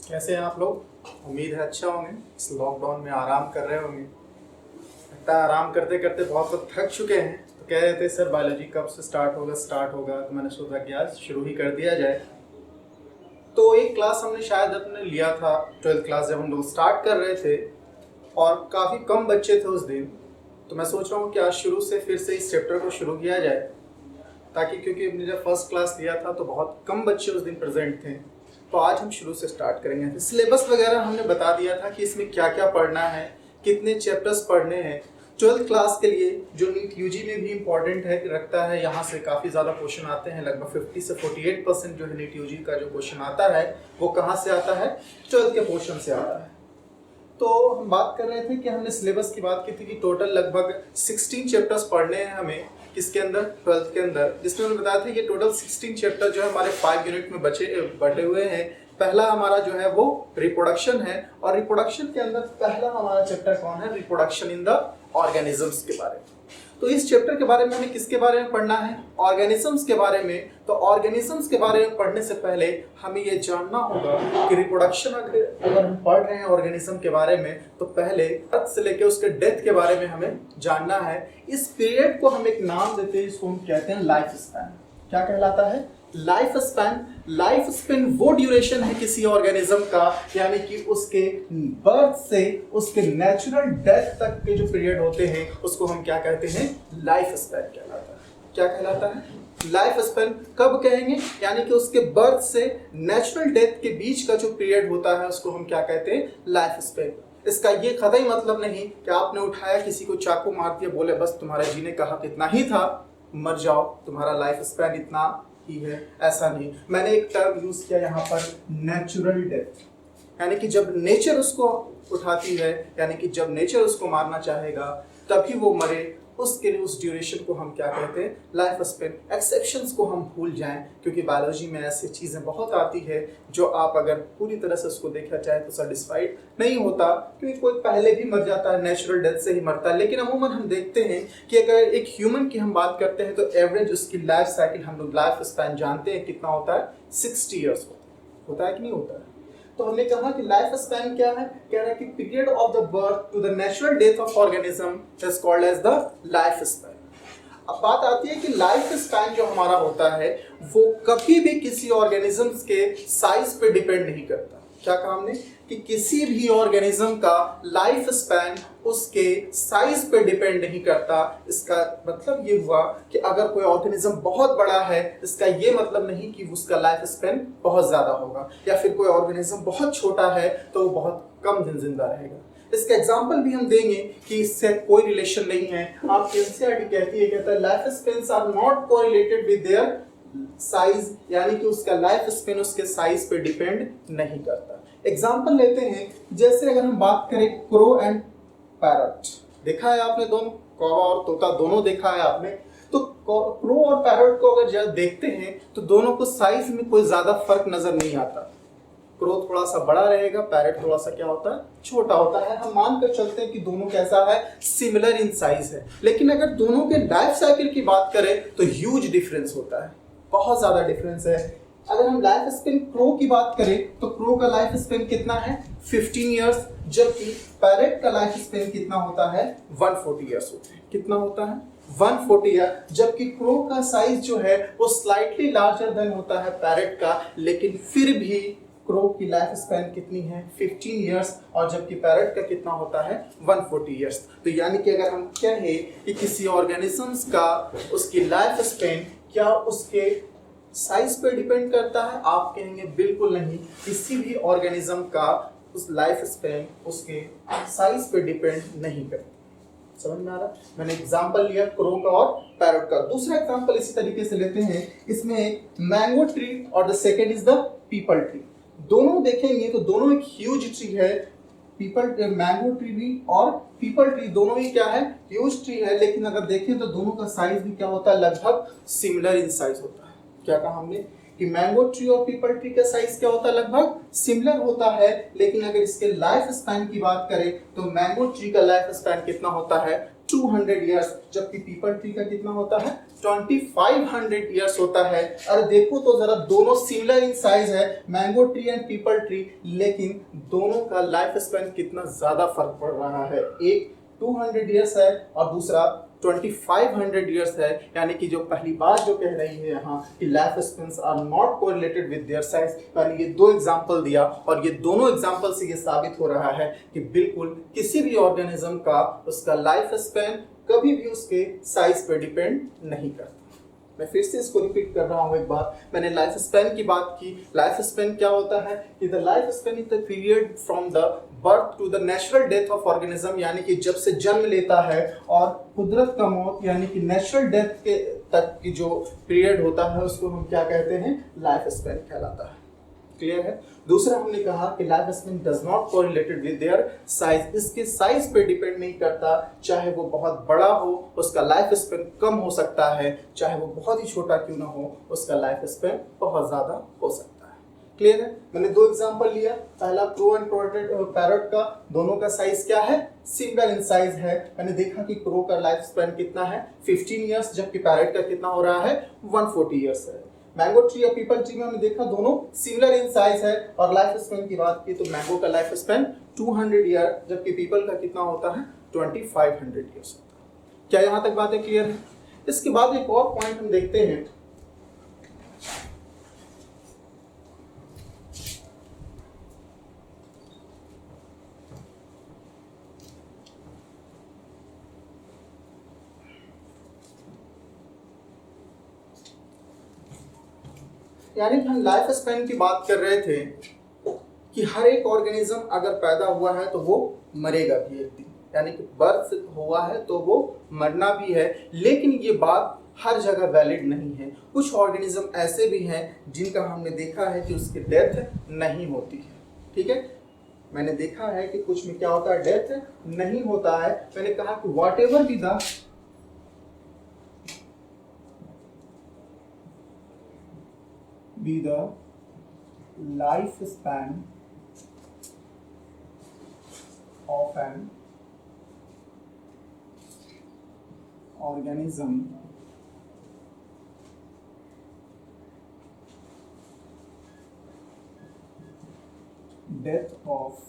कैसे हैं आप लोग? उम्मीद है अच्छा होंगे। इस लॉकडाउन में आराम कर रहे होंगे। लगता है आराम करते करते बहुत लोग थक चुके हैं। तो कह रहे थे सर बायोलॉजी कब से स्टार्ट होगा। तो मैंने सोचा कि आज शुरू ही कर दिया जाए। तो एक क्लास हमने शायद अपने लिया था 12th क्लास, जब हम लोग स्टार्ट कर रहे थे और काफ़ी कम बच्चे थे उस दिन। तो मैं सोच रहा हूँ कि आज शुरू से फिर से इस चैप्टर को शुरू किया जाए, ताकि क्योंकि हमने जब फर्स्ट क्लास लिया था तो बहुत कम बच्चे उस दिन प्रेजेंट थे। तो आज हम शुरू से स्टार्ट करेंगे। सिलेबस वगैरह हमने बता दिया था कि इसमें क्या क्या पढ़ना है, कितने चैप्टर्स पढ़ने हैं। 12th क्लास के लिए जो नीट यूजी में भी इम्पॉर्टेंट है रखता है, यहाँ से काफ़ी ज़्यादा क्वेश्चन आते हैं। लगभग 50 से 48% जो है नीट यूजी का जो क्वेश्चन आता है वो कहाँ से आता है? 12th के पोर्शन से आता है। तो हम बात कर रहे थे कि हमने सिलेबस की बात की थी कि टोटल लगभग 16 चैप्टर्स पढ़ने हैं हमें किसके अंदर, 12th के अंदर, जिसमें हमने बताया था ये टोटल 16 चैप्टर जो है हमारे 5 यूनिट में बटे हुए हैं। पहला हमारा जो है वो रिप्रोडक्शन है, और रिप्रोडक्शन के अंदर पहला हमारा चैप्टर कौन है? रिप्रोडक्शन इन द ऑर्गेनिजम्स के बारे में। तो इस चैप्टर के बारे में हमें किसके बारे में पढ़ना है? ऑर्गेनिजम्स के बारे में। तो ऑर्गेनिजम्स के बारे में पढ़ने से पहले हमें ये जानना होगा कि रिप्रोडक्शन अगर हम पढ़ रहे हैं ऑर्गेनिज्म के बारे में, तो पहले बर्थ से लेकर उसके डेथ के बारे में हमें जानना है। इस पीरियड को हम एक नाम देते हैं, इसको हम कहते हैं लाइफ स्पैन। क्या कहलाता है? Life span. लाइफ स्पैन वो ड्यूरेशन है किसी ऑर्गेनिज्म का, यानी कि उसके बर्थ से उसके नेचुरल डेथ तक के जो पीरियड होते हैं उसको हम क्या कहते हैं? लाइफ स्पैन कहलाता है। क्या कहलाता है? Life span. कब कहेंगे? यानी कि उसके बर्थ से नेचुरल डेथ के बीच का जो पीरियड होता है उसको हम क्या कहते हैं? Life span. इसका ये कतई मतलब नहीं कि आपने उठाया किसी को चाकू मार दिया, बोले बस तुम्हारे जीने का हक इतना ही था, मर जाओ, तुम्हारा लाइफ स्पैन इतना ही है। ऐसा नहीं। मैंने एक टर्म यूज किया यहाँ पर, नेचुरल डेथ, यानी कि जब नेचर उसको उठाती है, यानी कि जब नेचर उसको मारना चाहेगा तभी वो मरे, उसके लिए उस ड्यूरेशन को हम क्या कहते हैं? Life span. एक्सेप्शंस को हम भूल जाएं, क्योंकि बायोलॉजी में ऐसी चीज़ें बहुत आती है जो आप अगर पूरी तरह से उसको देखा जाए तो सेटिस्फाइड नहीं होता, क्योंकि कोई पहले भी मर जाता है, नेचुरल डेथ से ही मरता है। लेकिन अमूमन हम देखते हैं कि अगर एक ह्यूमन की हम बात करते हैं तो एवरेज उसकी लाइफ साइकिल, हम लोग लाइफ स्पैन जानते हैं कितना होता है? 60 ईयर्स होता है कि नहीं होता है? तो हमने कहा कि लाइफ स्पैन क्या है? कह रहा है कि period of the birth to the natural death of organism is called as the life span. अब बात आती है कि लाइफ स्पैन जो हमारा होता है वो कभी भी किसी ऑर्गेनिजम्स के साइज पे डिपेंड नहीं करता। क्या कहा हमने? कि किसी भी ऑर्गेनिज्म का लाइफ स्पैन उसके साइज पे डिपेंड नहीं करता। इसका मतलब ये हुआ कि अगर कोई ऑर्गेनिज्म बहुत बड़ा है, इसका ये मतलब नहीं कि उसका लाइफ स्पैन बहुत ज्यादा होगा, या फिर कोई ऑर्गेनिज्म बहुत छोटा है तो वो बहुत कम दिन जिंदा रहेगा। इसका एग्जाम्पल भी हम देंगे कि इससे कोई रिलेशन नहीं है। आपकी एनसीईआरटी कहती है, कहता है life spans are not correlated with their size, यानी कि उसका लाइफ स्पेन उसके साइज पे डिपेंड नहीं करता। एग्जाम्पल लेते हैं, जैसे अगर हम बात करें क्रो एंड पैरट, देखा है आपने? दोनों कौवा और तोता दोनों देखा है आपने। तो क्रो और पैरट को अगर जब देखते हैं तो दोनों को साइज में कोई ज्यादा फर्क नजर नहीं आता। क्रो थोड़ा सा बड़ा रहेगा, पैरट थोड़ा सा क्या होता है? छोटा होता है। हम मान कर चलते हैं कि दोनों कैसा है? सिमिलर इन साइज है। लेकिन अगर दोनों के लाइफ साइकिल की बात करें तो ह्यूज डिफरेंस होता है, बहुत ज्यादा डिफरेंस है। अगर हम लाइफ स्पेन क्रो की बात करें तो क्रो का लाइफ स्पेन कितना है? 15 ईयर्स, जबकि पैरट का लाइफ स्पेन कितना होता है? 140 ईयर्स होते हैं। कितना होता है? 140 ईयर। जबकि क्रो का साइज जो है वो स्लाइटली लार्जर देन होता है पैरट का, लेकिन फिर भी क्रो की लाइफ स्पैन कितनी है? 15 ईयर्स, और जबकि पैरट का कितना होता है? 140 ईयर्स। तो यानी कि अगर हम कहें कि किसी ऑर्गेनिजम्स का उसकी लाइफ स्पैन क्या उसके साइज पे डिपेंड करता है? आप कहेंगे बिल्कुल नहीं। किसी भी ऑर्गेनिज्म का उस लाइफ स्पैन उसके साइज पे डिपेंड नहीं करता। समझ में आ रहा? मैंने एग्जांपल लिया क्रो का और पैरट का। दूसरा एग्जांपल इसी तरीके से लेते हैं। इसमें एक मैंगो ट्री और the second is the people tree. दोनों देखेंगे तो दोनों एक ह्यूज ट्री है। मैंगो ट्री भी और पीपल ट्री दोनों ही क्या है? ह्यूज ट्री है। लेकिन अगर देखें तो दोनों का साइज भी क्या होता है? लगभग सिमिलर इन साइज होता है। क्या कहा हमने? कि मैंगो ट्री और पीपल ट्री का साइज क्या होता है? लगभग सिमिलर होता है। लेकिन अगर इसके लाइफ स्पैन की बात करें तो मैंगो ट्री का लाइफ स्पैन कितना होता है? 200 ईयर्स, जबकि पीपल ट्री का कितना होता है 2500 ईयर्स होता है। अरे देखो तो जरा, दोनों सिमिलर इन साइज है, mango tree and people tree, लेकिन दोनों का लाइफ स्पैन कितना ज्यादा फर्क पड़ रहा है। एक 200 ईयर्स है और दूसरा 2500 ईयर्स है। यानी कि जो पहली बात जो कह रही है यहाँ कि life spans are not correlated with their size, यानी ये दो एग्जांपल दिया और ये दोनों एग्जांपल से ये साबित हो रहा है कि बिल्कुल किसी भी ऑर्गेनिज्म का उसका लाइफ स्पेन कभी भी उसके साइज पर डिपेंड नहीं करता। मैं फिर से इसको रिपीट कर रहा हूँ एक बार, मैंने लाइफ स्पेन की बात की। लाइफ स्पेन क्या होता है कि the life span is the period from the birth to the natural death of organism, यानी कि जब से जन्म लेता है और कुदरत का मौत यानी कि नेचुरल डेथ के तक की जो पीरियड होता है उसको हम क्या कहते हैं, लाइफ स्पेन कहलाता है। क्लियर है। दूसरा हमने कहा कि life span does not correlated with their size, इसके साइज पे डिपेंड नहीं करता, चाहे वो बहुत बड़ा हो उसका लाइफ स्पेन कम हो सकता है, चाहे वो बहुत ही छोटा क्यों ना हो उसका लाइफ स्पेन बहुत ज्यादा हो सकता है। क्लियर है। मैंने दो एग्जांपल लिया, पहला क्रो एंड पैरट का, दोनों का साइज क्या है, सिमिलर इन साइज है। मैंने देखा कि क्रो का लाइफ स्पेन कितना है 15 ईयर्स, जबकि पैरट का कितना हो रहा है 140 ईयर्स है। मैंगो ट्री या पीपल ट्री में हमने देखा दोनों सिमिलर इन साइज है और लाइफ स्पेन की बात की तो मैंगो का लाइफ स्पेन 200 ईयर, जबकि पीपल का कितना होता है 2500 ईयर्स होता है। क्या यहां तक बातें क्लियर है। इसके बाद एक और पॉइंट हम देखते हैं, यानी कि हम लाइफ स्पेन की बात कर रहे थे कि हर एक ऑर्गेनिज्म अगर पैदा हुआ है तो वो मरेगा भी एक दिन, यानी कि बर्थ हुआ है तो वो मरना भी है। लेकिन ये बात हर जगह वैलिड नहीं है। कुछ ऑर्गेनिज्म ऐसे भी हैं जिनका हमने देखा है कि उसकी डेथ नहीं होती है। ठीक है, मैंने देखा है कि कुछ में क्या होता है, डेथ नहीं होता है। मैंने कहा कि what ever be the life span of an organism, death of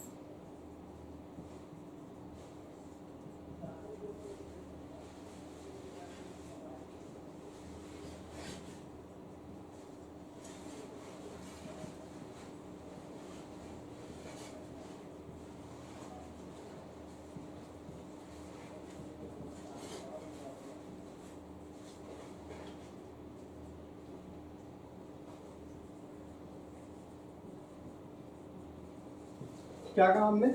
क्या कहा हमने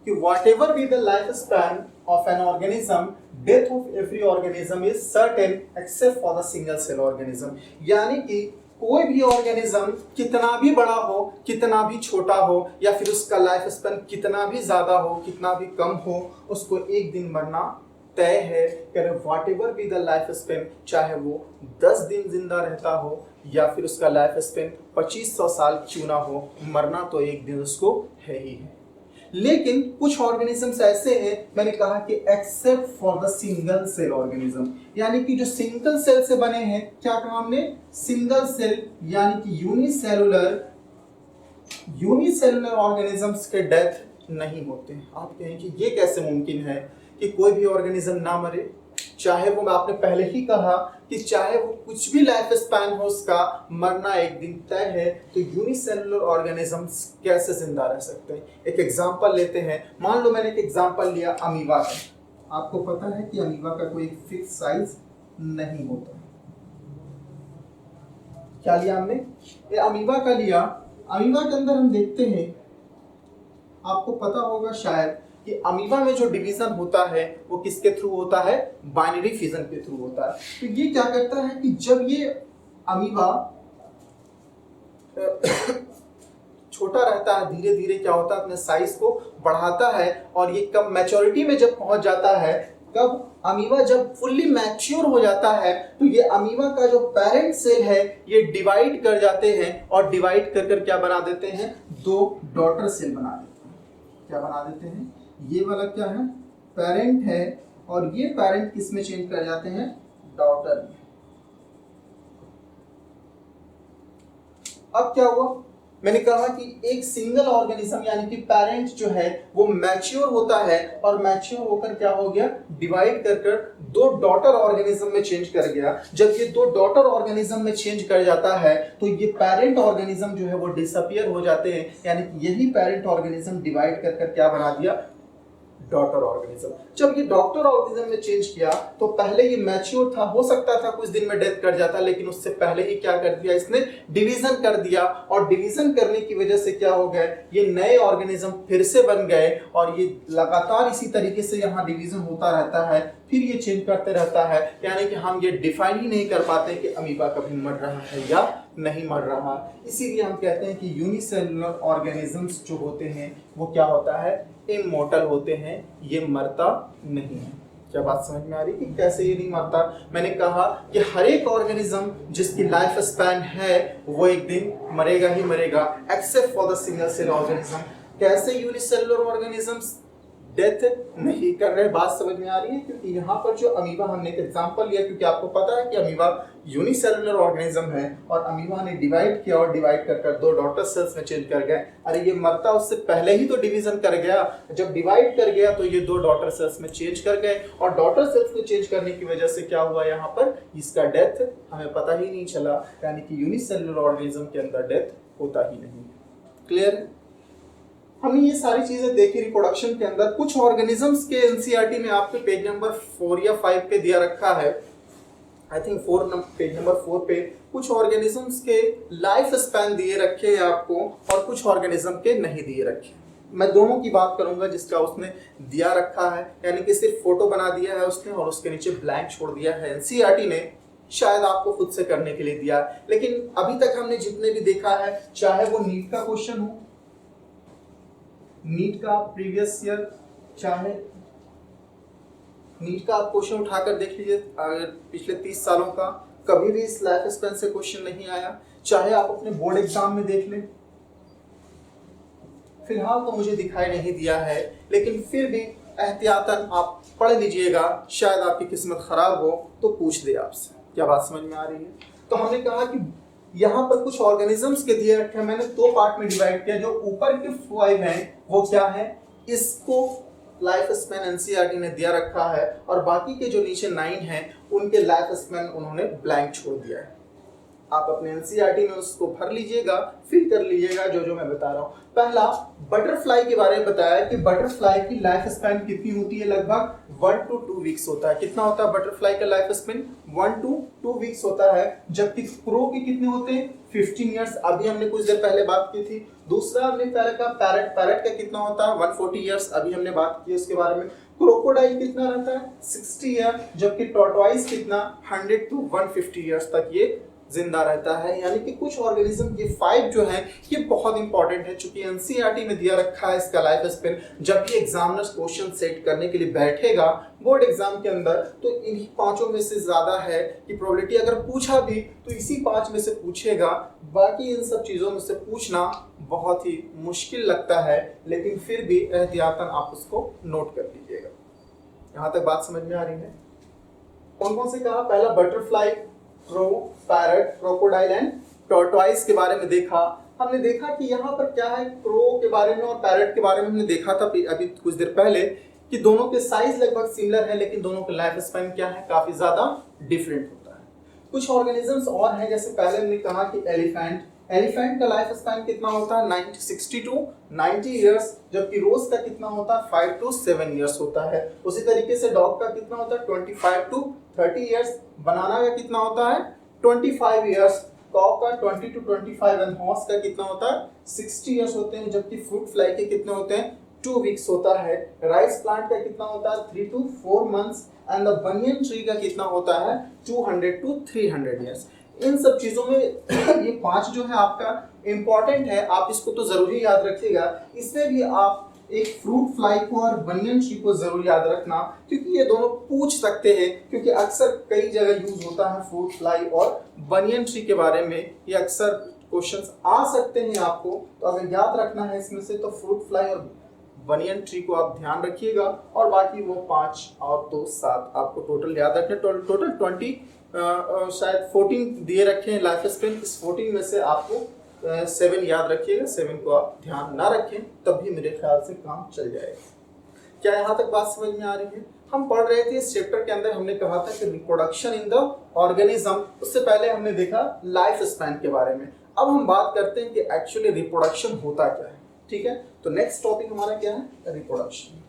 कि whatever be the life span of an organism, death of every organism is certain except for the single cell organism। यानी कि कोई भी organism कितना भी बड़ा हो, कितना भी छोटा हो, या फिर उसका लाइफ स्पेन कितना भी ज्यादा हो, कितना भी कम हो, उसको एक दिन मरना तय है। whatever be the life span, चाहे वो 10 दिन जिंदा रहता हो या फिर उसका लाइफ स्पेन 2500 साल क्यों ना हो, मरना तो एक दिन उसको है ही है। लेकिन कुछ ऑर्गेनिजम्स ऐसे हैं, मैंने कहा कि except for the single cell organism, यानी कि जो सिंगल सेल से बने हैं, क्या कहा हमने, सिंगल सेल, यानी कि यूनिसेलुलर ऑर्गेनिजम्स के डेथ नहीं होते। आप कहें कि ये कैसे मुमकिन है कि कोई भी ऑर्गेनिज्म ना मरे, चाहे वो, मैं आपने पहले ही कहा कि चाहे वो कुछ भी लाइफ स्पैन हो उसका, मरना एक दिन तय है। तो यूनिसेलुलर ऑर्गेनिजम्स कैसे जिंदा रह सकते हैं। एक एग्जांपल लेते हैं, मान लो मैंने एक एग्जांपल लिया अमीबा का। आपको पता है कि अमीबा का कोई फिक्स साइज नहीं होता। क्या लिया हमने, ये अमीबा का लिया। अमीबा के अंदर हम देखते हैं, आपको पता होगा शायद कि अमीबा में जो डिवीजन होता है वो किसके थ्रू होता है, बाइनरी फिजन के थ्रू होता है। तो ये क्या करता है कि जब ये अमीबा छोटा रहता है, धीरे धीरे क्या होता है, अपने साइज को बढ़ाता है और ये कब मैच्योरिटी में जब पहुंच जाता है, कब अमीबा जब फुल्ली मैच्योर हो जाता है, तो ये अमीबा का जो पेरेंट सेल है ये डिवाइड कर जाते हैं और डिवाइड कर कर क्या बना देते हैं, दो डॉटर सेल बना देते हैं। क्या बना देते हैं, ये वाला क्या है, पेरेंट है और ये पेरेंट किस में चेंज कर जाते हैं, डॉटर में। अब क्या हुआ, मैंने कहा कि एक सिंगल ऑर्गेनिज्म यानी कि पेरेंट जो है वो मैच्योर होता है और मैच्योर होकर क्या हो गया, डिवाइड कर कर दो डॉटर ऑर्गेनिज्म में चेंज कर गया। जब ये दो डॉटर ऑर्गेनिज्म में चेंज कर जाता है तो ये पेरेंट ऑर्गेनिज्म जो है वो डिसअपियर हो जाते हैं, यानी कि यही पेरेंट ऑर्गेनिज्म डिवाइड कर कर क्या बना दिया, डॉटर ऑर्गेनिज्म। जब ये डॉटर ऑर्गेनिज्म में चेंज किया तो पहले ये मैच्योर था, हो सकता था कुछ दिन में डेथ कर जाता, लेकिन उससे पहले ही क्या कर दिया, इसने डिवीजन कर दिया। और डिवीजन करने की वजह से क्या हो गया, ये नए ऑर्गेनिज्म फिर से बन गए और ये लगातार इसी तरीके से यहाँ डिवीजन होता रहता है, फिर ये चेंज करते रहता है। यानी कि हम ये डिफाइन ही नहीं कर पाते कि अमीबा कभी मर रहा है या नहीं मर रहा। इसीलिए हम कहते हैं कि यूनिसेलुलर ऑर्गेनिजम्स जो होते हैं वो क्या होता है, इमॉर्टल होते हैं, ये मरता नहीं है। क्या बात समझ में आ रही कि कैसे ये नहीं मरता? मैंने कहा कि हर एक ऑर्गेनिज्म जिसकी लाइफ स्पैन है वो एक दिन मरेगा ही मरेगा, except for the single cell organism. कैसे यूनिसेलुलर ऑर्गेनिजम्स डेथ नहीं कर रहे, बात समझ में आ रही है? क्योंकि यहाँ पर जो अमीबा हमने एक एग्जांपल लिया, क्योंकि आपको पता है कि अमीबा यूनिसेलुलर ऑर्गेनिज्म है और अमीबा ने डिवाइड किया और डिवाइड कर कर दो डॉटर सेल्स में चेंज कर गए। अरे ये मरता उससे पहले ही तो डिवीजन कर गया, जब डिवाइड कर गया तो ये दो डॉटर सेल्स में चेंज कर गए और डॉटर सेल्स में चेंज करने की वजह से क्या हुआ, यहाँ पर इसका डेथ हमें पता ही नहीं चला। यानी कि यूनिसेलुलर ऑर्गेनिज्म के अंदर डेथ होता ही नहीं। क्लियर है? हमने ये सारी चीजें देखी रिप्रोडक्शन के अंदर। कुछ ऑर्गेनिजम्स के एनसीईआरटी में आपके पेज नंबर 4 या 5 पे दिया रखा है, आई थिंक पेज नंबर 4 पे कुछ ऑर्गेनिजम्स के लाइफ स्पैन दिए रखे हैं आपको और कुछ ऑर्गेनिज्म के नहीं दिए रखे। मैं दोनों की बात करूंगा जिसका उसने दिया रखा है, यानी कि सिर्फ फोटो बना दिया है उसने और उसके नीचे ब्लैंक छोड़ दिया है। एनसीईआरटी ने शायद आपको खुद से करने के लिए दिया, लेकिन अभी तक हमने जितने भी देखा है, चाहे वो नीट का क्वेश्चन हो, नीट का प्रीवियस ईयर, चाहे नीट का आप क्वेश्चन उठाकर देख लीजिए पिछले 30 सालों का, कभी भी इस लाइफ स्पैन से क्वेश्चन नहीं आया। चाहे आप अपने बोर्ड एग्जाम में देख लें, फिलहाल तो मुझे दिखाई नहीं दिया है, लेकिन फिर भी एहतियातन आप पढ़ लीजिएगा, शायद आपकी किस्मत खराब हो तो पूछ दे आपसे। क्या बात समझ में आ रही है? तो हमने कहा कि यहाँ पर कुछ ऑर्गेनिजम्स के दिए रखे हैं, मैंने 2 पार्ट में डिवाइड किया। जो ऊपर के 5 हैं वो क्या है, इसको लाइफ स्पैन एनसीईआरटी ने दिया रखा है और बाकी के जो नीचे 9 हैं उनके लाइफ स्पैन उन्होंने ब्लैंक छोड़ दिया है। आप अपने एनसीईआरटी में उसको भर लीजिएगा, फिल कर लीजिएगा जो जो मैं बता रहा हूँ। पहला बटरफ्लाई के बारे में बताया कि बटरफ्लाई की लाइफ स्पैन कितनी होती है, लगभग 1 to 2 वीक्स होता है। कितना होता है बटरफ्लाई का लाइफ स्पैन? 1 to 2 वीक्स होता है। जबकि क्रो के कितने होते हैं? 15 ईयर्स। अभी हमने कुछ देर पहले बात की थी। दूसरा हमने पहले का पैरट का कितना होता है? 140 ईयर्स। अभी हमने बात की उसके बारे में। क्रोकोडाइल कितना रहता है? 60 ईयर। जबकि टॉर्टोइस कितना? 100 to 150 ईयर्स तक ये जिंदा रहता है। यानी कि कुछ ऑर्गेनिज्म, ये 5 जो हैं ये बहुत इंपॉर्टेंट है, चूंकि एनसीईआरटी में दिया रखा है इसका लाइफ स्पैन। जब भी एग्जामिनर्स क्वेश्चन सेट करने के लिए बैठेगा बोर्ड एग्जाम के अंदर, तो इन्हीं 5 में से ज्यादा है कि प्रोबेबिलिटी अगर पूछा भी तो इसी 5 में से पूछेगा। बाकी इन सब चीजों में से पूछना बहुत ही मुश्किल लगता है, लेकिन फिर भी एहतियातन आप उसको नोट कर लीजिएगा। यहाँ तक बात समझ में आ रही है? कौन कौन से कहा? पहला butterfly, crow, parrot, crocodile and tortoise के बारे में देखा। हमने देखा कि यहाँ पर क्या है, क्रो के बारे में और पैरट के बारे में हमने देखा था अभी कुछ देर पहले कि दोनों के साइज लगभग सिमिलर है, लेकिन दोनों का लाइफ स्पैन क्या है, काफी ज्यादा डिफरेंट होता है। कुछ ऑर्गेनिजम्स और हैं, जैसे पहले हमने कहा कि एलिफेंट का लाइफ स्पैन कितना होता है? 60 to 90 ईयर्स। जबकि रोज का कितना होता है? 5 to 7 ईयर्स होता है। उसी तरीके से डॉग का कितना होता है? 25 to 30 ईयर्स। बनाना का कितना होता है? 25 ईयर्स। कॉक का 20 to 25 एंड हॉर्स का कितना होता है? 60 ईयर्स होते हैं। जबकि फ्रूट फ्लाई के कितने होते हैं? 2 वीक्स होता है। राइस प्लांट का कितना होता है? 3 to 4 months and the banyan tree का कितना होता है? 200 to 300 ईयर्स। इन सब चीजों में ये 5 जो है आपका इंपॉर्टेंट है, आप इसको तो जरूरी याद रखिएगा। इसमें भी आप एक फ्रूट फ्लाई को और बनियन ट्री को जरूर याद रखना, क्योंकि ये दोनों पूछ सकते हैं, क्योंकि अक्सर कई जगह यूज होता है फ्रूट फ्लाई और बनियन ट्री के बारे में। ये अक्सर क्वेश्चंस आ सकते हैं आपको, तो अगर याद रखना है इसमें से तो फ्रूट फ्लाई और बनियन ट्री को आप ध्यान रखिएगा, और बाकी वो 5 और 2 7 आपको टोटल याद रखना। टोटल 20 शायद 14 दिए रखे हैं लाइफ स्पेन। इस 14 में से आपको 7 याद रखिएगा, 7 को आप ध्यान ना रखें तब भी मेरे ख्याल से काम चल जाएगा। क्या यहाँ तक बात समझ में आ रही है? हम पढ़ रहे थे इस चैप्टर के अंदर, हमने कहा था कि रिप्रोडक्शन इन द ऑर्गेनिज्म। उससे पहले हमने देखा लाइफ स्पैन के बारे में। अब हम बात करते हैं कि एक्चुअली रिप्रोडक्शन होता क्या है। ठीक है, तो नेक्स्ट टॉपिक हमारा क्या है? रिप्रोडक्शन।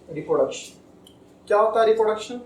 रिप्रोडक्शन क्या होता है? रिप्रोडक्शन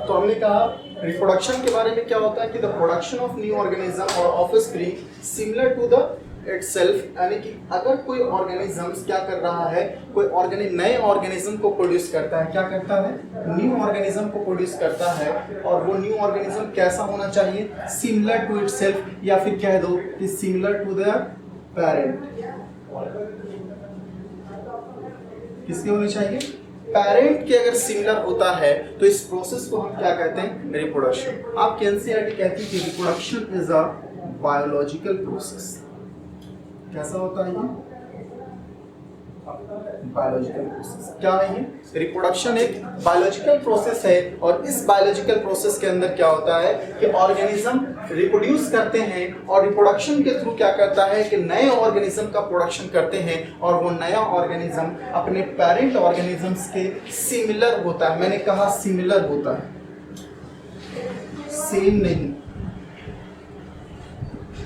तो हमने कहा रिप्रोडक्शन के बारे में क्या होता है कि the production of new organism और offspring similar to the itself, यानी कि अगर कोई ऑर्गेनिज्म क्या कर रहा है, कोई नए ऑर्गेनिज्म को प्रोड्यूस करता है, क्या करता है? न्यू ऑर्गेनिज्म को प्रोड्यूस करता है, और वो न्यू ऑर्गेनिज्म कैसा होना चाहिए? सिमिलर टू इटसेल्फ, या फिर कह दो कि सिमिलर टू द पेरेंट। किसके होनी चाहिए? पेरेंट के अगर सिमिलर होता है तो इस प्रोसेस को हम क्या कहते हैं? रिप्रोडक्शन। आपकी एनसीईआरटी कहती है कि reproduction is a biological process. कैसा होता है ये? Biological process. क्या है ये? रिप्रोडक्शन एक बायोलॉजिकल प्रोसेस है, और इस बायोलॉजिकल प्रोसेस के अंदर क्या होता है कि ऑर्गेनिज्म रिप्रोड्यूस करते हैं, और रिप्रोडक्शन के थ्रू क्या करता है कि नए ऑर्गेनिज्म का प्रोडक्शन करते हैं, और वो नया ऑर्गेनिज्म अपने पेरेंट ऑर्गेनिजम्स के सिमिलर होता है। मैंने कहा सिमिलर होता है, सेम नहीं,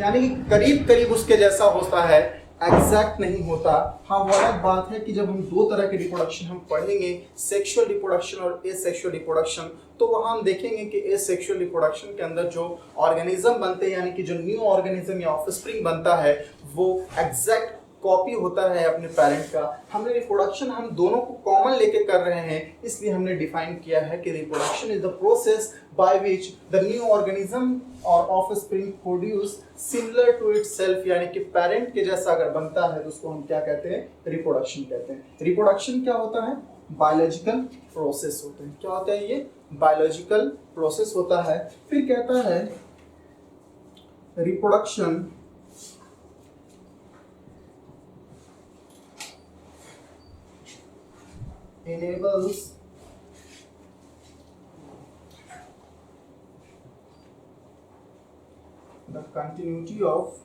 यानी कि करीब करीब उसके जैसा होता है, एग्जैक्ट नहीं होता। हाँ, वो अलग बात है कि जब हम दो तरह के रिप्रोडक्शन हम पढ़ेंगे, सेक्सुअल रिप्रोडक्शन और एसेक्सुअल रिप्रोडक्शन, तो वहाँ हम देखेंगे कि एसेक्सुअल रिप्रोडक्शन के अंदर जो ऑर्गेनिज्म बनते हैं, यानी कि जो न्यू ऑर्गेनिज्म या ऑफस्प्रिंग बनता है, वो एग्जैक्ट कॉपी होता है अपने पेरेंट का। हमने रिप्रोडक्शन हम दोनों को कॉमन लेके कर रहे हैं, इसलिए हमने डिफाइन किया है कि reproduction is the process by which the new organism और offspring produce similar to itself, यानी कि पेरेंट के जैसा अगर बनता है तो उसको हम क्या कहते हैं? रिप्रोडक्शन कहते हैं। रिप्रोडक्शन क्या होता है? बायोलॉजिकल प्रोसेस होते हैं। क्या होता है ये? बायोलॉजिकल प्रोसेस होता है। फिर कहता है reproduction enables the continuity of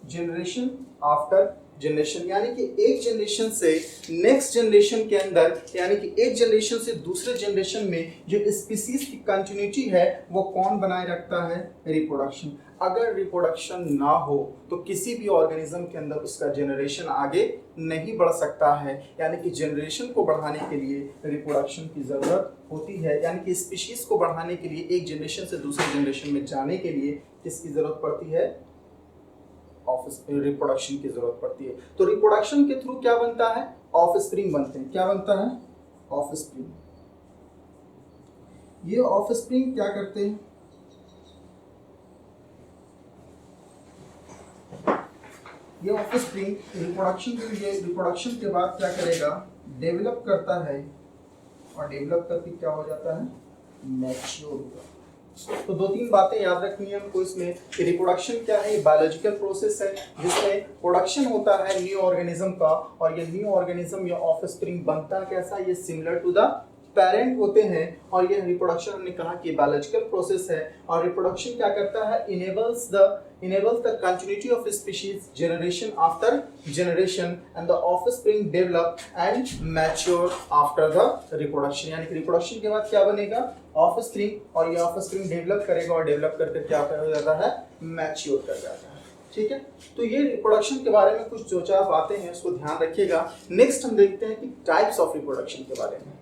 generation after generation, यानी कि एक जनरेशन से नेक्स्ट जनरेशन के अंदर, यानी कि एक जनरेशन से दूसरे जनरेशन में जो स्पीसीज की कंटिन्यूटी है वो कौन बनाए रखता है? रिप्रोडक्शन। अगर रिप्रोडक्शन ना हो तो किसी भी ऑर्गेनिज्म के अंदर उसका जनरेशन आगे नहीं बढ़ सकता है, यानी कि जनरेशन को बढ़ाने के लिए रिप्रोडक्शन की ज़रूरत होती है, यानी कि स्पीशीज को बढ़ाने के लिए, एक जनरेशन से दूसरे जनरेशन में जाने के लिए किसकी ज़रूरत पड़ती है? रिप्रोडक्शन की जरूरत पड़ती है। तो रिप्रोडक्शन के थ्रू क्या बनता है? ऑफस्प्रिंग बनते हैं। क्या बनता है? ऑफस्प्रिंग। ये ऑफस्प्रिंग क्या करते हैं? ये ऑफस्प्रिंग रिप्रोडक्शन के बाद क्या करेगा? डेवलप करता है, और डेवलप करके क्या हो जाता है? मैच्योर होगा। तो 2-3 बातें याद रखनी है हमको इसमें कि रिप्रोडक्शन क्या है, ये बायोलॉजिकल प्रोसेस है जिसमें प्रोडक्शन होता है न्यू ऑर्गेनिज्म का, और ये न्यू ऑर्गेनिज्म या ऑफस्प्रिंग बनता कैसा, ये सिमिलर टू द पेरेंट होते हैं। और ये रिप्रोडक्शन हमने कहा कि बायोलॉजिकल प्रोसेस है, और रिप्रोडक्शन क्या करता है, enables the continuity of species generation after generation and the offspring develop and mature after the reproduction. यानी कि रिप्रोडक्शन के बाद क्या बनेगा, ऑफस्प्रिंग, और ये ऑफस्प्रिंग डेवलप करेगा और डेवलप करके क्या कर जाता है, मैच्योर कर जाता है। ठीक है, तो ये रिप्रोडक्शन के बारे में कुछ 2-4 बातें हैं, उसको ध्यान रखिएगा। नेक्स्ट हम देखते हैं कि टाइप्स ऑफ रिप्रोडक्शन के बारे में।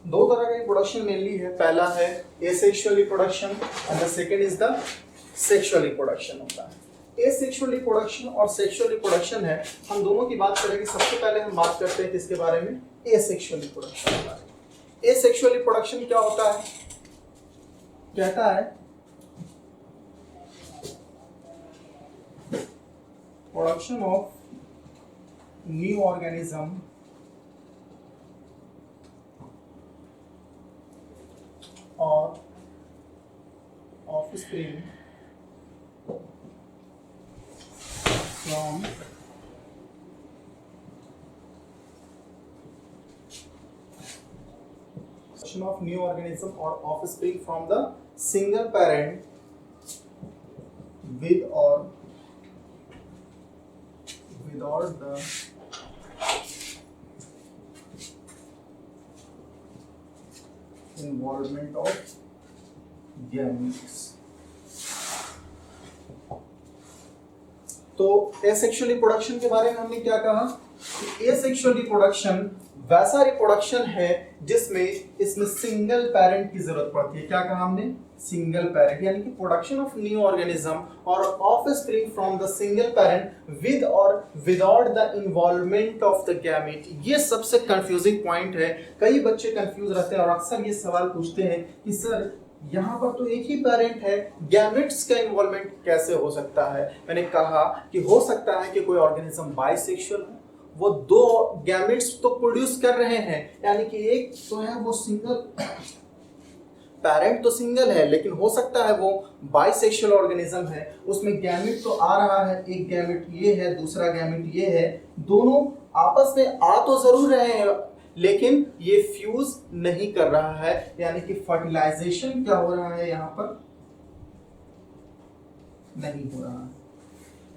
दो तरह का रिप्रोडक्शन मेनली है, पहला है asexual reproduction and the second is the sexual reproduction होता है। एसेक्सुअल रिप्रोडक्शन और सेक्सुअल रिप्रोडक्शन है, हम दोनों की बात करेंगे। सबसे पहले हम बात करते हैं किसके बारे में, एसेक्सुअल रिप्रोडक्शन के बारे में। एसेक्सुअल रिप्रोडक्शन क्या होता है, कहता है प्रोडक्शन ऑफ न्यू ऑर्गेनिज्म और offspring from of new organism or offspring from the single parent with or without the involvement of gametes। तो एसेक्सुअल रिप्रोडक्शन के बारे में हमने क्या कहा कि एसेक्सुअल रिप्रोडक्शन वैसा रिप्रोडक्शन है जिसमें इसमें सिंगल पेरेंट की जरूरत पड़ती है। क्या कहा हमने, सिंगल पेरेंट, यानी कि प्रोडक्शन ऑफ न्यू ऑर्गेनिज्म और offspring from the single parent with और without the involvement of the gamete. ये सबसे कंफ्यूजिंग पॉइंट है, कई बच्चे कंफ्यूज रहते हैं और अक्सर ये सवाल पूछते हैं कि सर यहाँ पर तो एक ही पेरेंट है, गैमेट्स का इन्वॉल्वमेंट कैसे हो सकता है। मैंने कहा कि हो सकता है कि कोई ऑर्गेनिज्म बाइसेक्सुअल है, वो दो गैमेट्स तो प्रोड्यूस कर रहे हैं, यानी कि एक तो है वो सिंगल पेरेंट तो सिंगल है, लेकिन हो सकता है वो बाइसेक्सुअल ऑर्गेनिज्म है, उसमें गैमेट तो आ रहा है, एक गैमेट ये है, दूसरा गैमेट ये है, दोनों आपस में आ तो जरूर रहे हैं लेकिन ये फ्यूज नहीं कर रहा है, यानी कि फर्टिलाइजेशन क्या हो रहा है, यहाँ पर नहीं हो रहा है,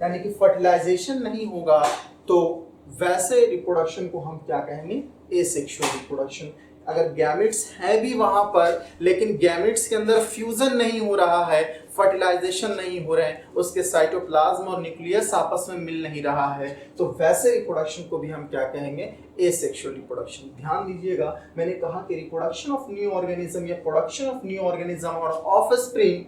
यानी कि फर्टिलाइजेशन नहीं होगा तो वैसे रिप्रोडक्शन को हम क्या कहेंगे, एसेक्सुअल रिप्रोडक्शन। अगर गैमेट्स है भी वहां पर लेकिन गैमेट्स के अंदर फ्यूजन नहीं हो रहा है, फर्टिलाइजेशन नहीं हो रहे हैं, उसके साइटोप्लाज्म और न्यूक्लियस आपस में मिल नहीं रहा है, तो वैसे रिप्रोडक्शन को भी हम क्या कहेंगे, एसेक्सुअल रिप्रोडक्शन। ध्यान दीजिएगा, मैंने कहा कि रिप्रोडक्शन ऑफ न्यू ऑर्गेनिज्म या प्रोडक्शन ऑफ न्यू ऑर्गेनिज्म और offspring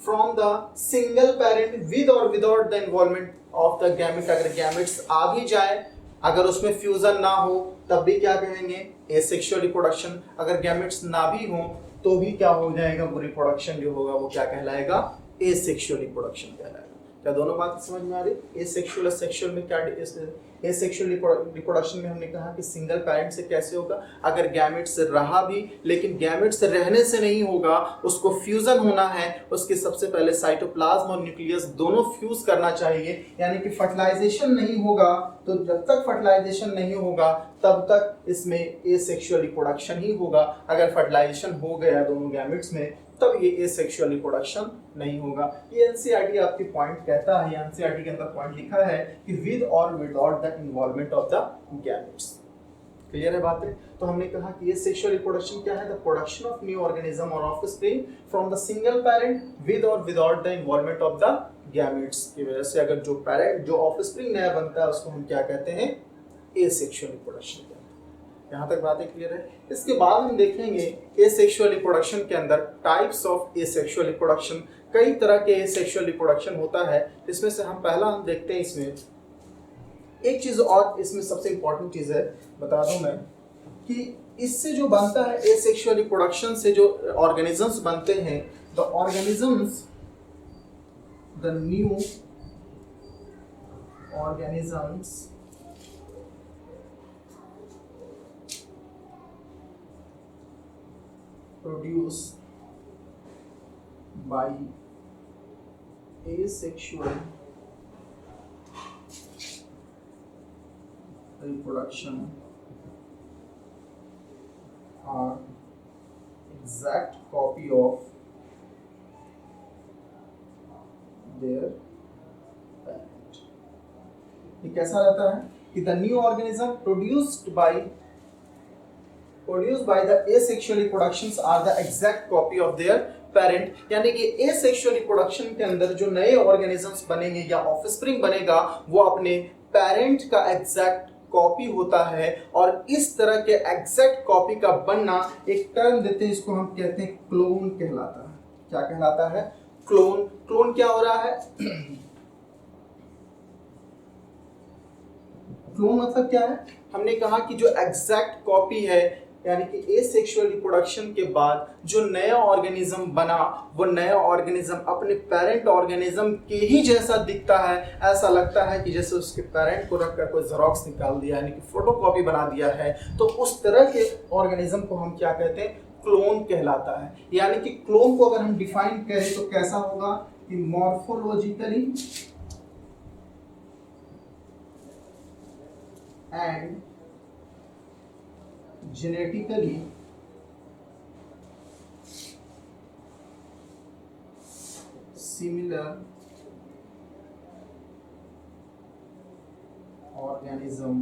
from the single parent with और without the involvement of the gamete. अगर गैमेट्स आ भी जाए, अगर उसमें फ्यूजन ना हो तब भी क्या कहेंगे, एसेक्सुअल रिप्रोडक्शन। अगर गैमेट्स ना भी हो तो भी क्या हो जाएगा, वो रिप्रोडक्शन जो होगा वो क्या कहलाएगा, एसेक्सुअल रिप्रोडक्शन कहलाएगा। क्या दोनों बात समझ में आ रही, एसेक्सुअल और सेक्सुअल में क्या, एसेक्सुअल रिप्रोडक्शन में हमने कहा कि सिंगल पेरेंट से कैसे होगा, अगर गैमेट्स रहा भी लेकिन गैमेट्स रहने से नहीं होगा, उसको फ्यूजन होना है, उसके सबसे पहले साइटोप्लाज्म और न्यूक्लियस दोनों फ्यूज करना चाहिए, यानी कि फर्टिलाइजेशन नहीं होगा। तो जब तक फर्टिलाइजेशन नहीं होगा तब तक इसमें एसेक्सुअल रिप्रोडक्शन ही होगा। अगर फर्टिलाइजेशन हो गया दोनों गैमेट्स में तब ये एसेक्सुअल रिप्रोडक्शन नहीं होगा। ये एनसीईआरटी आपकी पॉइंट कहता है, एनसीईआरटी के अंदर पॉइंट लिखा है कि विद और without the involvement of the gametes. Clear है बातें? तो हमने कहा कि ये सेक्सुअल रिप्रोडक्शन क्या है? The production of new organism और offspring from the single parent with और without the involvement of the gametes की वजह से अगर जो पेरेंट जो ऑफस्प्रिंग नया बनता है उसको हम क्या कहते हैं? एसेक्सुअल रिप्रोडक्शन कहते हैं। यहाँ तक बातें क्लियर है? इसके बाद हम देखेंगे एसेक्सुअल रिप्रोडक्शन के अंदर टाइप्स ऑफ एसेक्सुअल रिप्रोडक्शन। कई तरह के एसेक्सुअल रिप्रोडक्शन होता है, इसमें से हम पहला हम देखते हैं। इसमें एक चीज और इसमें सबसे इंपॉर्टेंट चीज है, बता दूं मैं, कि इससे जो बनता है एसेक्सुअल रिप्रोडक्शन से जो ऑर्गेनिजम्स बनते हैं, the organisms, the new organisms produced by asexual reproduction are exact copy of their parent। ये कैसा रहता है कि the new organism produced by the asexual reproductions are the exact copy of their parent। यानी कि asexual reproduction के अंदर जो नए ऑर्गेनिजम्स बनेंगे या ऑफस्प्रिंग बनेगा वो अपने पेरेंट का एग्जैक्ट कॉपी होता है। और इस तरह के एग्जैक्ट कॉपी का बनना, एक टर्म देते हैं इसको, हम कहते हैं क्लोन कहलाता है। क्या कहलाता है? क्लोन। क्लोन क्या हो रहा है? क्लोन मतलब क्या है? हमने कहा कि जो एग्जैक्ट कॉपी है, यानी कि एसेक्सुअल रिप्रोडक्शन के बाद जो नया ऑर्गेनिज्म बना, वो नया ऑर्गेनिज्म अपने पेरेंट ऑर्गेनिज्म के ही जैसा दिखता है। ऐसा लगता है कि जैसे उसके पेरेंट को रखकर कोई जेरॉक्स निकाल दिया, यानी कि फोटोकॉपी बना दिया है। तो उस तरह के ऑर्गेनिज्म को हम क्या कहते हैं? क्लोन कहलाता है। यानी कि क्लोन को अगर हम डिफाइन करें तो कैसा होगा कि morphologically and genetically similar organism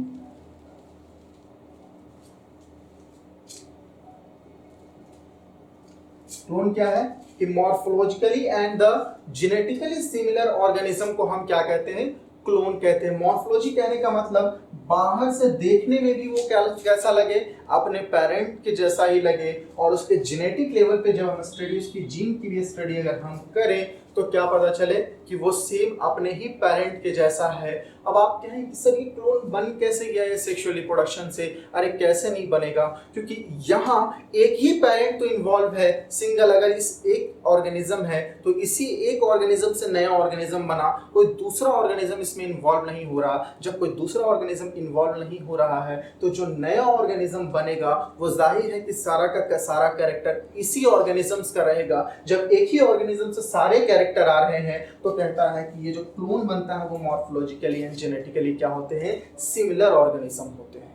clone क्या है कि morphologically and the genetically similar organism को हम क्या कहते हैं? क्लोन कहते हैं। मॉर्फोलॉजी कहने का मतलब बाहर से देखने में भी वो कैसा लगे? अपने पेरेंट के जैसा ही लगे। और उसके जेनेटिक लेवल पे जब हम स्टडी, उसकी जीन की भी स्टडी अगर हम करें तो क्या पता चले कि वो सेम अपने ही पेरेंट के जैसा है। अब आप कहें कि सर ये क्लोन बन कैसे गया है सेक्सुअल रिप्रोडक्शन से? अरे कैसे नहीं बनेगा, क्योंकि यहाँ एक ही पेरेंट तो इन्वॉल्व है। सिंगल अगर इस एक ऑर्गेनिज्म है तो इसी एक ऑर्गेनिज्म से नया ऑर्गेनिज्म बना, कोई दूसरा ऑर्गेनिज्म इसमें इन्वॉल्व नहीं हो रहा। जब कोई दूसरा ऑर्गेनिज्म इन्वॉल्व नहीं हो रहा है तो जो नया ऑर्गेनिज्म बनेगा वो जाहिर है कि सारा का सारा कैरेक्टर इसी ऑर्गेनिजम्स का रहेगा। जब एक ही ऑर्गेनिज्म से सारे कैरेक्टर आ रहे हैं तो कहता है कि ये जो क्लोन बनता है वो मॉर्फोलॉजिकली एंड जेनेटिकली क्या होते हैं? सिमिलर ऑर्गेनिज्म होते हैं।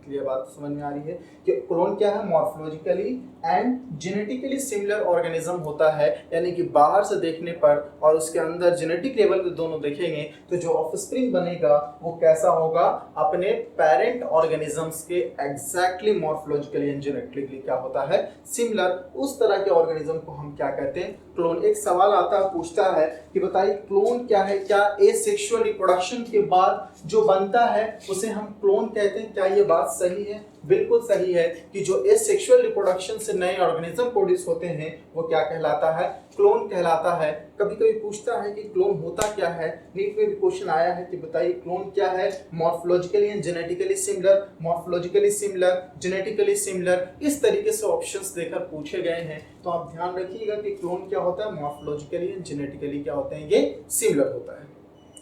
क्लियर बात समझ में आ रही है कि क्लोन क्या है? Morphologically and genetically similar organism होता है। यानी कि बाहर से देखने पर और उसके अंदर जेनेटिक लेवल पे दोनों देखेंगे तो जो ऑफस्प्रिंग बनेगा वो कैसा होगा? अपने पेरेंट ऑर्गेनिजम्स के एग्जैक्टली मॉर्फोलॉजिकली एंड जेनेटिकली क्या होता है? सिमिलर। उस तरह के ऑर्गेनिज्म को हम क्या कहते हैं? क्लोन। एक सवाल आता है, पूछता है कि बताइए क्लोन क्या है? क्या एसेक्सुअल रिप्रोडक्शन के बाद जो बनता है उसे हम क्लोन कहते हैं? क्या ये बात सही है? बिल्कुल सही है कि जो एसेक्सुअल रिप्रोडक्शन से नए ऑर्गेनिज्म प्रोड्यूस होते हैं वो क्या कहलाता है? क्लोन कहलाता है। कभी कभी पूछता है कि क्लोन होता क्या है? नीट में भी क्वेश्चन आया है कि बताइए क्लोन क्या है? Morphologically and genetically similar, morphologically similar, genetically similar, इस तरीके से ऑप्शंस देकर पूछे गए हैं। तो आप ध्यान रखिएगा कि क्लोन क्या होता है? मॉर्फोलॉजिकली एंड जेनेटिकली क्या होते हैं? ये सिमिलर होता है।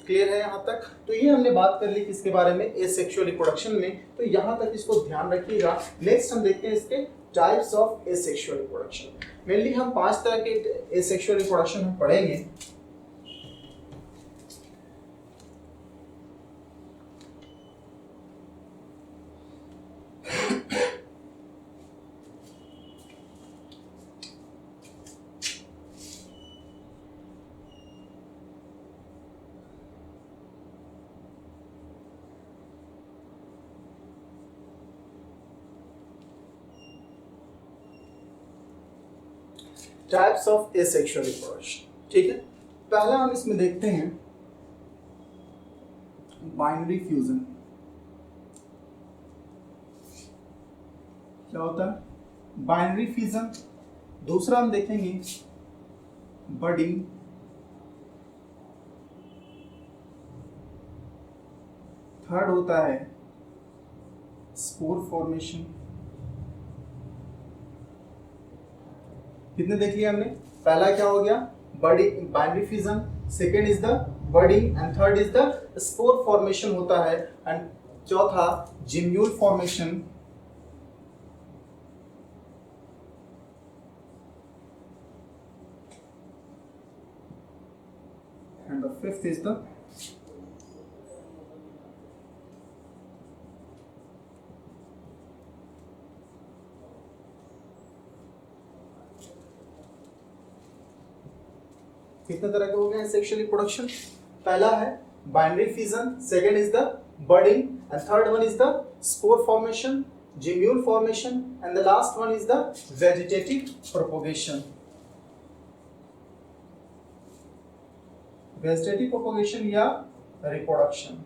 क्लियर है यहाँ तक? तो ये हमने बात कर ली किसके बारे में? एसेक्सुअल रिप्रोडक्शन में। तो यहाँ तक इसको ध्यान रखिएगा। नेक्स्ट हम देखते हैं इसके types of asexual reproduction. Mainly हम 5 तरह के एसेक्सुअल रिप्रोडक्शन हम पढ़ेंगे। टाइप्स ऑफ एसेक्सुअल रिप्रोडक्शन, ठीक है। पहला हम इसमें देखते हैं बाइनरी फ्यूजन। क्या होता है बाइनरी फ्यूजन। दूसरा हम देखेंगे बडिंग। थर्ड होता है स्पोर फॉर्मेशन। कितने देख लिया हमने? पहला क्या हो गया? Budding, binary fission. Second is the budding and third is the spore formation होता है, एंड चौथा gemmule formation. And the fifth is the कितने तरह के हो गए सेक्सुअल रिप्रोडक्शन? पहला है binary fission, second is the budding and third one is the spore formation, gemmule formation and the last one is the vegetative propagation. Vegetative propagation या reproduction,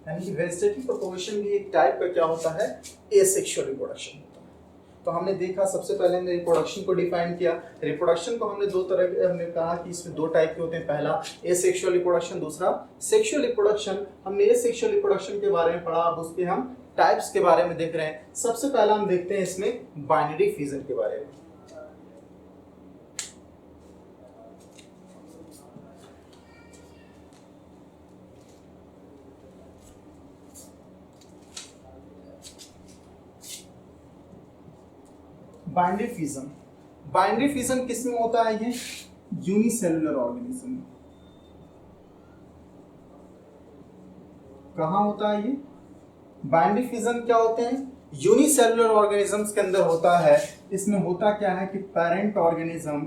यानी कि वेजिटेटिव प्रोपोगेशन भी एक टाइप का क्या होता है? Asexual reproduction. तो हमने देखा, सबसे पहले हमने रिप्रोडक्शन को डिफाइन किया। रिप्रोडक्शन को हमने दो तरह के, हमने कहा कि इसमें दो टाइप के होते हैं, पहला एसेक्सुअल रिप्रोडक्शन, दूसरा सेक्सुअल रिप्रोडक्शन। हमने एसेक्सुअल रिप्रोडक्शन के बारे में पढ़ा, अब उसके हम टाइप्स के बारे में देख रहे हैं। सबसे पहला हम देखते हैं इसमें बाइनरी फ्यूजन के बारे में। बाइनरी फ्यूजन, बाइनरी फ्यूजन किस में होता है? ये यूनिसेलुलर ऑर्गेनिज्म। कहाँ होता है ये? बाइनरी फ्यूजन क्या होते हैं? यूनिसेलुलर ऑर्गेनिजम्स के अंदर होता है। इसमें होता क्या है कि parent organism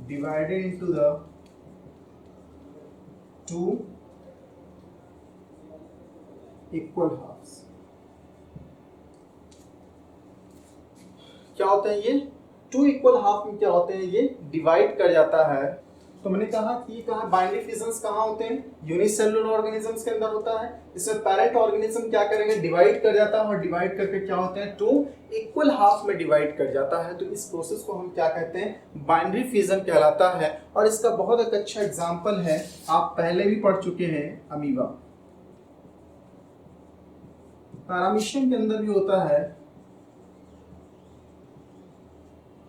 divided into the two equal halves. क्या होते हैं ये? टू इक्वल हाफ में क्या होते हैं? ये डिवाइड कर जाता है। तो मैंने कहा कि कहाँ बाइनरी फ्यूजन्स कहाँ होते हैं? यूनिसेलुलर ऑर्गेनिजम्स के अंदर होता है। इसमें पेरेंट ऑर्गेनिज्म क्या करेंगे? डिवाइड कर जाता है, और डिवाइड करके क्या होते हैं? टू इक्वल हाफ में डिवाइड कर जाता है। तो इस प्रोसेस को हम क्या कहते हैं? बाइनरी फ्यूजन कहलाता है। और इसका बहुत एक अच्छा एग्जाम्पल है, आप पहले भी पढ़ चुके हैं, अमीबा। पैरामीशियम के अंदर भी होता है,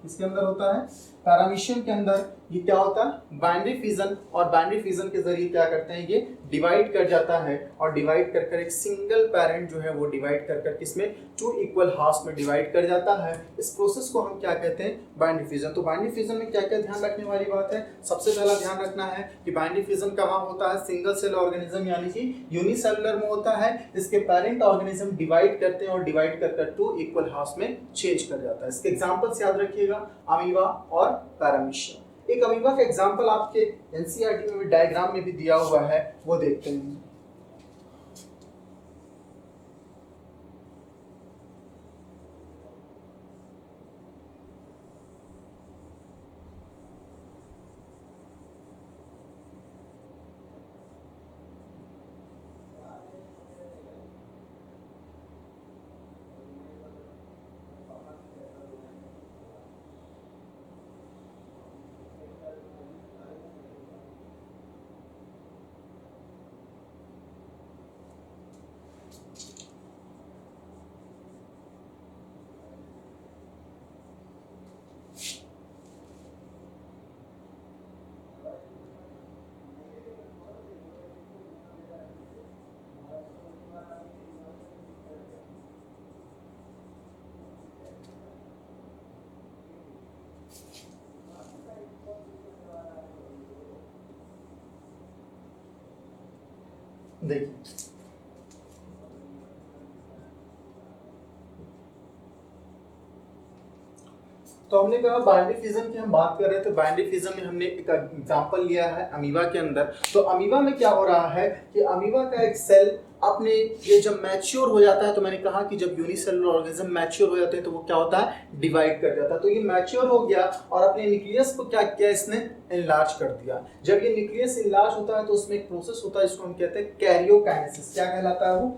इसके अंदर होता है पैरामीशियम के अंदर। ये क्या होता है? Binary fusion. और बाइनरी फ्यूजन के जरिए क्या करते हैं? ये डिवाइड कर जाता है, और डिवाइड कर कर एक सिंगल पेरेंट जो है वो डिवाइड कर कर किसमें? टू इक्वल हाफ्स में डिवाइड कर जाता है। इस प्रोसेस को हम क्या कहते हैं? Binary fusion. तो बाइनरी फ्यूजन में क्या क्या ध्यान रखने वाली बात है? सबसे पहला ध्यान रखना है कि बाइनरी फ्यूजन कहाँ होता है? सिंगल सेल ऑर्गेनिज्म यानी कि यूनिसेलुलर में होता है। इसके पेरेंट ऑर्गेनिज्म डिवाइड करते हैं, और डिवाइड कर कर टू इक्वल हाफ्स में चेंज कर जाता है। इसके एग्जाम्पल्स याद रखिएगा, अमीबा और पैरामीशियम। एक अमीबा का एग्जाम्पल आपके एनसीईआरटी में भी डायग्राम में भी दिया हुआ है, वो देखते हैं। देखिए, तो हमने कहा बाइनरी फ्यूजन की हम बात कर रहे थे। बाइनरी फ्यूजन में हमने एक एग्जांपल लिया है अमीबा के अंदर। तो अमीबा में क्या हो रहा है कि अमीबा का एक सेल अपने ये जब मैच्योर हो जाता है, तो मैंने कहा कि जब यूनिसेलुलर ऑर्गेनिज्म मैच्योर हो जाते हैं तो वो क्या होता है, डिवाइड कर जाता है। तो ये मैच्योर हो गया और अपने न्यूक्लियस को क्या किया इसने, एनलार्ज कर दिया। जब ये न्यूक्लियस एनलार्ज होता है तो उसमें एक प्रोसेस होता है जिसको हम कहते हैं कैरियोकाइनेसिस। क्या कहलाता है वो,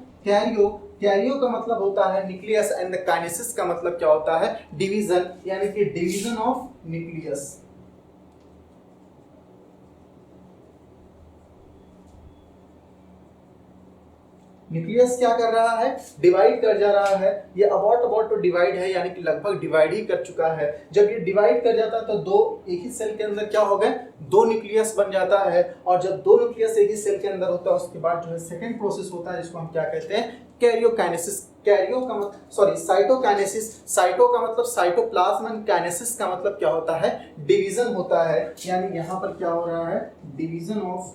कैरियो का मतलब होता है न्यूक्लियस एंड काइनेसिस का मतलब क्या होता है, डिवीजन, यानी कि डिवीजन ऑफ न्यूक्लियस। न्यूक्लियस क्या कर रहा है, डिवाइड कर जा रहा है। ये अबाउट टू डिवाइड है, यानी कि लगभग डिवाइड ही कर चुका है। जब ये डिवाइड कर जाता है तो दो एक ही सेल के अंदर क्या हो गए, दो न्यूक्लियस बन जाता है। और जब दो न्यूक्लियस एक ही सेल के अंदर होता है उसके बाद जो है सेकंड प्रोसेस होता है जिसको हम क्या कहते हैं, कैरियोकाइनेसिस। कैरियो का मतलब साइटोकाइनेसिस। साइटो का मतलब साइटोप्लाज्म एंड काइनेसिस का मतलब क्या होता है, डिवीजन होता है। यानी यहाँ पर क्या हो रहा है, डिवीजन ऑफ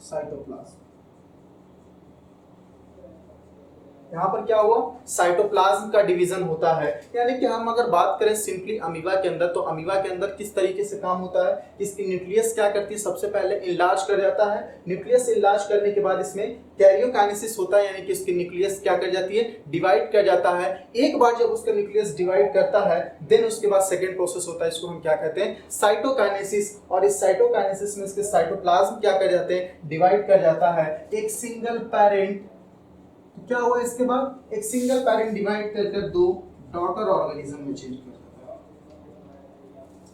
साइटोप्लाज्म। यहाँ पर क्या हुआ, साइटोप्लाज्म का डिवीजन होता है। यानी कि हम अगर बात करें सिंपली अमीबा के अंदर, तो अमीबा के अंदर किस तरीके से काम होता है, इसकी न्यूक्लियस क्या करती है, सबसे पहले इनलार्ज कर जाता है। न्यूक्लियस इनलार्ज करने के बाद इसमें कैरियोकाइनेसिस होता है, यानी कि इसकी न्यूक्लियस क्या कर जाती है, डिवाइड कर जाता है। एक बार जब उसका न्यूक्लियस डिवाइड करता है देन उसके बाद सेकंड प्रोसेस होता है, इसको हम क्या कहते हैं, साइटोकाइनेसिस। और इस साइटोकाइनेसिस में इसके साइटोप्लाज्म क्या कर जाते हैं, डिवाइड कर जाता है। एक सिंगल पेरेंट, क्या हुआ इसके बाद, एक सिंगल पेरेंट डिवाइड कर दो डॉटर ऑर्गेनिज्म में चेंज कर रहा है।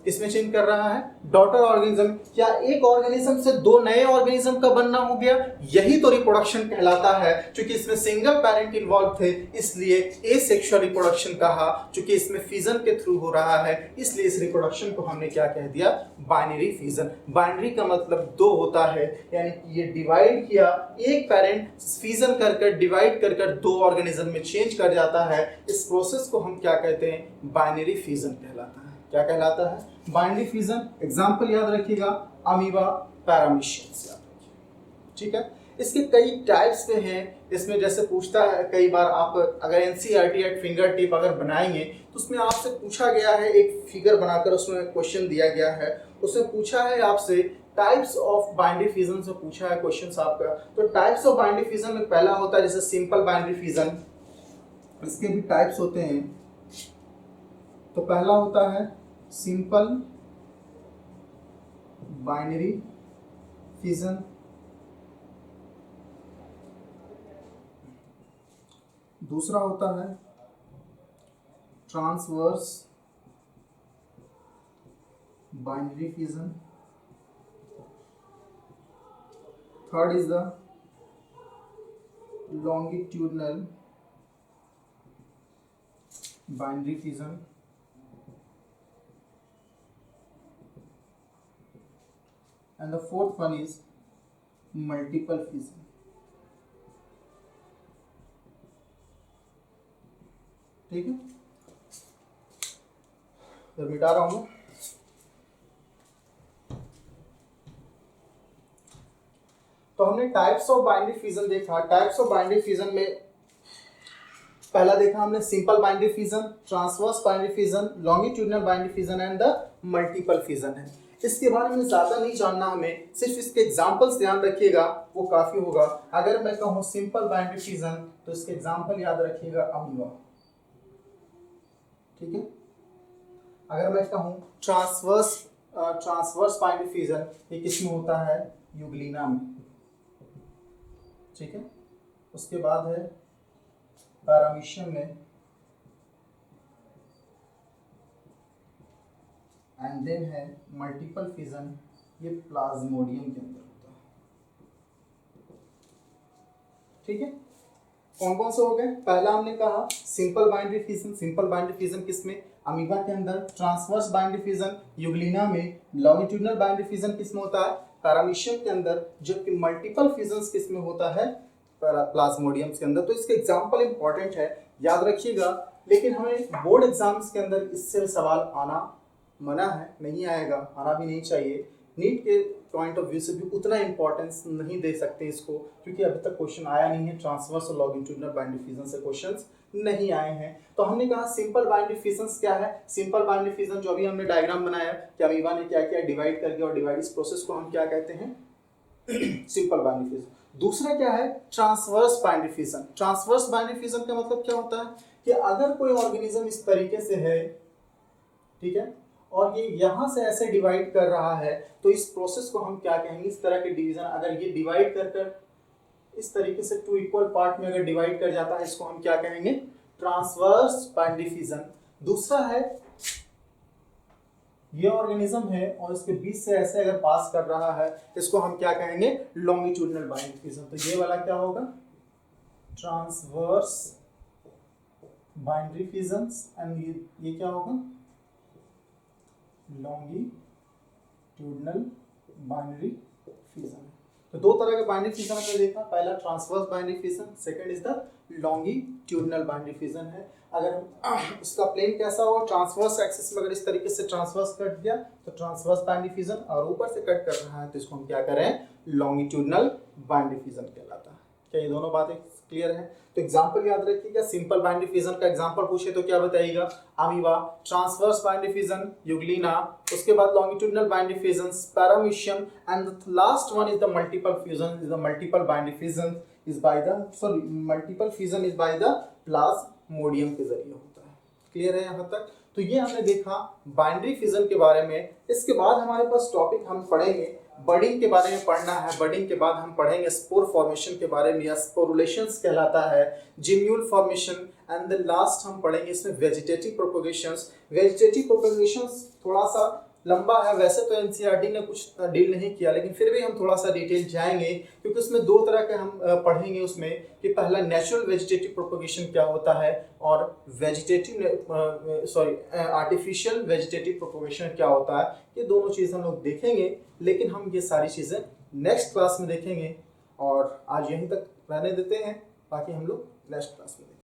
इसमें चेंज कर रहा है डॉटर ऑर्गेनिज्म। क्या एक ऑर्गेनिज्म से दो नए ऑर्गेनिज्म का बनना हो गया, यही तो रिप्रोडक्शन कहलाता है। क्योंकि इसमें सिंगल पेरेंट इन्वॉल्व थे इसलिए एसेक्सुअल रिप्रोडक्शन कहा। क्योंकि इसमें फिजन के थ्रू हो रहा है इसलिए इस रिप्रोडक्शन को हमने क्या कह दिया, बाइनरी फिजन। बाइनरी का मतलब दो होता है, यानी कि ये डिवाइड किया, एक पेरेंट फिजन कर डिवाइड कर दो ऑर्गेनिज्म में चेंज कर जाता है। इस प्रोसेस को हम क्या कहते हैं, बाइनरी फिजन कहलाता है। क्या कहलाता है, बाइनरी फिजन। एग्जांपल याद रखिएगा, अमीबा, पैरामीशियंस याद रखिएगा, ठीक है। इसके कई टाइप्स पे हैं। इसमें जैसे पूछता है कई बार, आप अगर एनसीईआरटी एट फिंगर टिप अगर बनाएंगे तो उसमें आपसे पूछा गया है, एक फिगर बनाकर उसमें क्वेश्चन दिया गया है, उसमें पूछा है आपसे टाइप्स ऑफ बाइनरी फिजन से पूछा है क्वेश्चन आपका। तो टाइप्स ऑफ बाइनरी फिजन में पहला होता है जैसे सिंपल बाइनरी फिजन, इसके भी टाइप्स होते हैं। तो पहला होता है सिंपल बाइनरी फिजन, दूसरा होता है transverse binary fission, third is the longitudinal binary fission, and the fourth one is multiple fission. ठीक है, तो मिटा रहा हूं। तो हमने टाइप्स ऑफ बाइनरी फिजन देखा। टाइप्स ऑफ बाइनरी फिजन में पहला देखा हमने simple binary fission, transverse binary fission, longitudinal binary fission and the multiple fission है। इसके बारे में ज्यादा नहीं जानना हमें, सिर्फ इसके एग्जांपल्स ध्यान रखिएगा वो काफी होगा। अगर मैं कहूँ सिंपल बाइनरी फिजन तो इसके एग्जांपल याद रखिएगा अमीबा, ठीक है। अगर मैं कहूँ ट्रांसवर्स बाइनरी फिजन, ये किसमें होता है, यूग्लिना में, ठीक है। उसके बाद है पैरामीशियम में, एंड देन है मल्टीपल फिजन, ये प्लाज्मोडियम के अंदर होता है, ठीक है। कौन कौन से हो गए, पहला हमने कहा simple binary fission. Simple binary fission किसमें, अमीबा के अंदर। ट्रांसवर्स बाइनरी फिजन यूग्लिना में। लॉन्गिट्यूडिनल बाइनरी फिजन किसमें होता है, पैरामीशियम के अंदर। जबकि मल्टीपल फिजन किसमें होता है, प्लाज्मोडियम के अंदर। तो इसके एग्जाम्पल इंपॉर्टेंट है, याद रखिएगा। लेकिन हमें बोर्ड एग्जाम्स के अंदर इससे सवाल आना मना है, नहीं आएगा, आना भी नहीं चाहिए। नीट के पॉइंट ऑफ व्यू से भी उतना इंपॉर्टेंस नहीं दे सकते इसको, क्योंकि अभी तक क्वेश्चन आया नहीं है। ट्रांसवर्स और लॉन्गिट्यूडिनल बाइनरी फिजन से क्वेश्चंस नहीं आए हैं। तो हमने कहा सिंपल बाइनरी फिजन क्या है। सिंपल बाइनरी फिजन जो अभी हमने डायग्राम बनाया कि अमीबा ने क्या किया, डिवाइड कर दिया, और डिवाइड इस प्रोसेस को हम क्या कहते हैं, सिंपल बाइनरी फ्यूजन। दूसरा क्या है, transverse binary fusion. Transverse binary fusion का मतलब क्या होता है कि अगर कोई ऑर्गेनिज्म इस तरीके से है, ठीक है, और ये यहां से ऐसे डिवाइड कर रहा है, तो इस प्रोसेस को हम क्या कहेंगे, इस तरह के डिवीजन, अगर ये डिवाइड कर कर इस तरीके से 2 इक्वल पार्ट में अगर डिवाइड कर जाता है, इसको हम क्या कहेंगे, ट्रांसवर्स बाइनरी फ्यूजन। दूसरा है, ये ऑर्गेनिज्म है और इसके बीच से ऐसे अगर पास कर रहा है, इसको हम क्या कहेंगे, लॉन्गिट्यूडिनल बाइनरी फ्यूजन। तो ये वाला क्या होगा, ट्रांसवर्स बाइनरी फ्यूजन, एंड ये क्या होगा, लॉन्गिट्यूडिनल बाइनरी फ्यूजन। तो दो तरह के बाइनरी फ्यूजन हमने देखा, पहला transverse binary fission, second is the longitudinal binary fusion है। अगर इसका प्लेन कैसा हो, ट्रांसवर्स एक्सिस में अगर इस तरीके से ट्रांसवर्स कट दिया तो ट्रांसवर्स बाइनरी फ्यूजन, और ऊपर से कट कर रहा है तो इसको हम क्या करें, लॉन्गिट्यूडिनल बाइनरी फ्यूजन कहलाता है। क्या ये दोनों बातें क्लियर है? तो एग्जांपल याद रखिएगा, सिंपल बाइनरी फ्यूजन का एग्जांपल पूछे तो क्या बताइएगा, amoeba, transverse binary fusion, Euglena, उसके बाद longitudinal binary fusion, paramecium, and the last one is the multiple fusion, is the multiple binary fusion is by the multiple fusion is by the Plasmodium के जरिए होता है। Clear है यहाँ तक? तो ये हमने देखा बाइनरी फ्यूजन के बारे में। इसके बाद हमारे पास टॉपिक हम पढ़ेंगे, बडिंग के बारे में पढ़ना है। बडिंग के बाद हम पढ़ेंगे स्पोर फॉर्मेशन के बारे में, या स्पोरुलेशंस कहलाता है, जिम्यूल फॉर्मेशन, एंड द लास्ट हम पढ़ेंगे इसमें वेजिटेटिव प्रोपगेशंस। वेजिटेटिव प्रोपगेशंस थोड़ा सा लंबा है, वैसे तो एनसीईआरटी ने कुछ डील नहीं किया, लेकिन फिर भी हम थोड़ा सा डिटेल जाएंगे, क्योंकि उसमें दो तरह के हम पढ़ेंगे उसमें, कि पहला नेचुरल वेजिटेटिव प्रोपगेशन क्या होता है, और आर्टिफिशियल वेजिटेटिव प्रोपगेशन क्या होता है। ये दोनों चीज़ हम लोग देखेंगे, लेकिन हम ये सारी चीज़ें नेक्स्ट क्लास में देखेंगे, और आज यहीं तक रहने देते हैं, बाकी हम लोग नेक्स्ट क्लास में देखेंगे।